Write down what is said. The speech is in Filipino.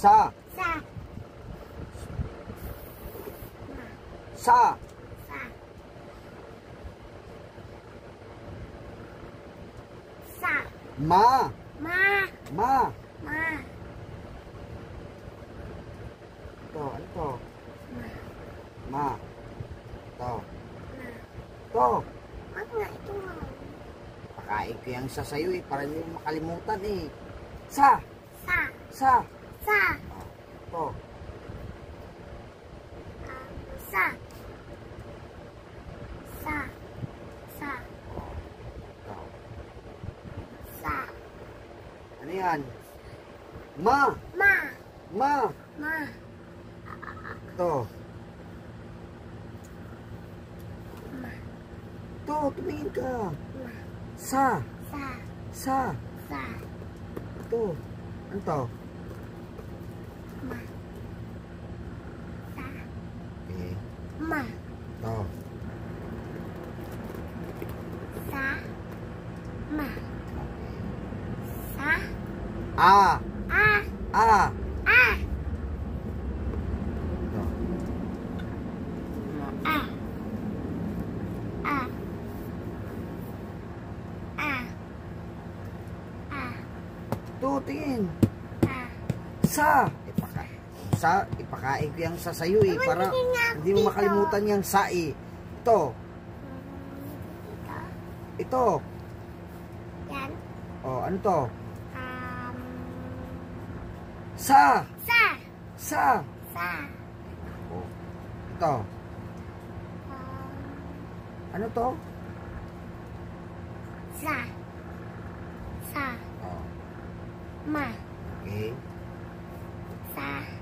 Sa. Sa. Sa. Sa. Sa. Ma. Ma. Ma. Ma. To, ano to? Ma. Ma. To. Ma. To. Wag nga ito nga. Pakain ko yung sa sayo eh, para hindi mo makalimutan eh. Sa. Sa. Sa. Sa. To. Sa. Sa. Sa. To. Sa. Ano yan? Ma. Ma. Ma. Ma. To. Ma. To, tumingin ka. Ma. Sa. Sa. Sa. Sa. To. Ano to? Ma. Sa. Okay. Ma. To. Sa. Ma. Sa. A. Ah. A. Ah. To. Ah. Ah. Ah. Ah. To, tingin. Ah. Sa. Ipakain ko yung sa sayo eh, para hindi mo makalimutan yung sa eh. Ito. Ito. Ito. Yan. Oh, ano to? Um. Sa. Sa. Sa. Sa. Oh. Ito. Ano to? Sa. Sa. Oh. Ma. Okay. Sa.